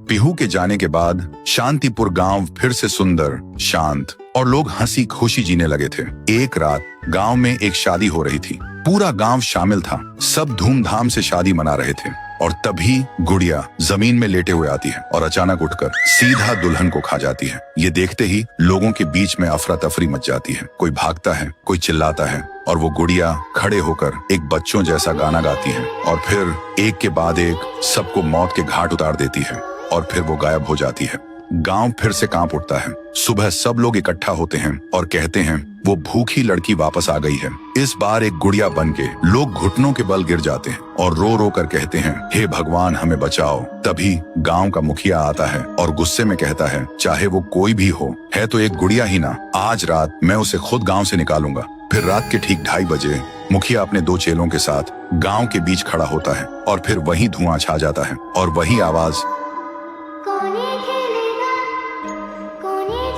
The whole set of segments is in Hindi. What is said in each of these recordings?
पीहू के जाने के बाद शांतिपुर गांव फिर से सुंदर, शांत और लोग हंसी खुशी जीने लगे थे। एक रात गांव में एक शादी हो रही थी। पूरा गांव शामिल था। सब धूमधाम से शादी मना रहे थे और तभी गुड़िया जमीन में लेटे हुए आती है और अचानक उठकर सीधा दुल्हन को खा जाती है। ये देखते ही लोगों के बीच में अफरा तफरी मच जाती है। कोई भागता है, कोई चिल्लाता है और वो गुड़िया खड़े होकर एक बच्चों जैसा गाना गाती है और फिर एक के बाद एक सबको मौत के घाट उतार देती है और फिर वो गायब हो जाती है। गांव फिर से कांप उठता है। सुबह सब लोग इकट्ठा होते हैं और कहते हैं वो भूखी लड़की वापस आ गई है। इस बार एक गुड़िया बन के लोग घुटनों के बल गिर जाते हैं और रो रो कर कहते हैं, हे भगवान हमें बचाओ। तभी गांव का मुखिया आता है और गुस्से में कहता है, चाहे वो कोई भी हो, है तो एक गुड़िया ही ना, आज रात मैं उसे खुद गांव से निकालूंगा। फिर रात के ठीक 2:30 बजे मुखिया अपने 2 चेलों के साथ गांव के बीच खड़ा होता है और फिर वही धुआं छा जाता है और वही आवाज,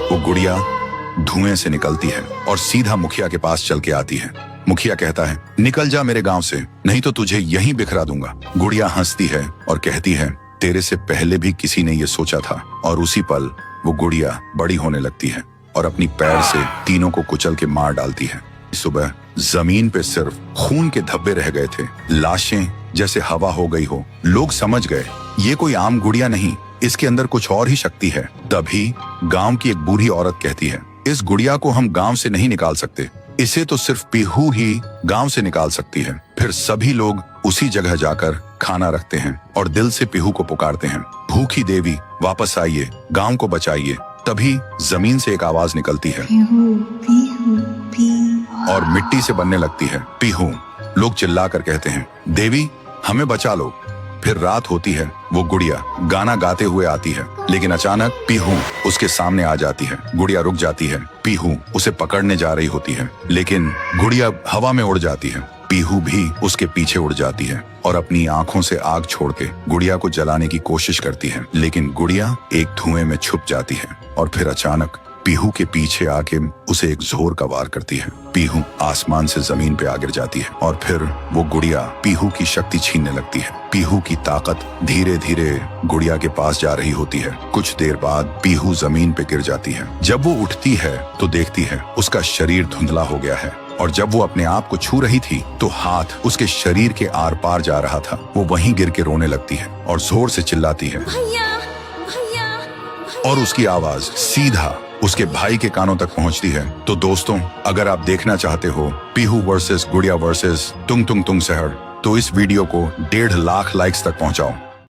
वो गुड़िया धुएं से निकलती है और सीधा मुखिया के पास चल के आती है। मुखिया कहता है, निकल जा मेरे गांव से, नहीं तो तुझे यहीं बिखरा दूंगा। गुड़िया हंसती है और कहती है, तेरे से पहले भी किसी ने ये सोचा था। और उसी पल वो गुड़िया बड़ी होने लगती है और अपनी पैर से तीनों को कुचल के मार डालती है। सुबह जमीन पे सिर्फ खून के धब्बे रह गए थे, लाशें जैसे हवा हो गई हो। लोग समझ गए ये कोई आम गुड़िया नहीं, इसके अंदर कुछ और ही शक्ति है। तभी गांव की एक बूढ़ी औरत कहती है, इस गुड़िया को हम गांव से नहीं निकाल सकते, इसे तो सिर्फ पीहू ही गांव से निकाल सकती है। फिर सभी लोग उसी जगह जाकर खाना रखते हैं और दिल से पीहू को पुकारते हैं, भूखी देवी वापस आइए, गांव को बचाइए। तभी जमीन से एक आवाज निकलती है पीहू, पीहू, पीहू। और मिट्टी से बनने लगती है पीहू। लोग चिल्लाकर कहते हैं, देवी हमें बचा लो। फिर रात होती है। वो गुड़िया गाना गाते हुए आती है, लेकिन अचानक पीहू उसके सामने आ जाती है। गुड़िया रुक जाती है। पीहू उसे पकड़ने जा रही होती है, लेकिन गुड़िया हवा में उड़ जाती है। पीहू भी उसके पीछे उड़ जाती है और अपनी आंखों से आग छोड़ के गुड़िया को जलाने की कोशिश करती है, लेकिन गुड़िया एक धुएं में छुप जाती है और फिर अचानक पीहू के पीछे आके उसे एक जोर का वार करती है। पीहू आसमान से जमीन पे आ गिर जाती है और फिर वो गुड़िया पीहू की शक्ति छीनने लगती है। पीहू की ताकत धीरे धीरे गुड़िया के पास जा रही होती है। कुछ देर बाद पीहू जमीन पे गिर जाती है। जब वो उठती है तो देखती है उसका शरीर धुंधला हो गया है और जब वो अपने आप को छू रही थी तो हाथ उसके शरीर के आर पार जा रहा था। वो वहीं गिर के रोने लगती है और जोर से चिल्लाती है, भैया, भैया। और उसकी आवाज सीधा उसके भाई के कानों तक पहुंचती है। तो दोस्तों, अगर आप देखना चाहते हो पीहू वर्सेस गुड़िया वर्सेस तुंग तुंग तुंग सहर, तो इस वीडियो को 1.5 लाख लाइक्स तक पहुंचाओ।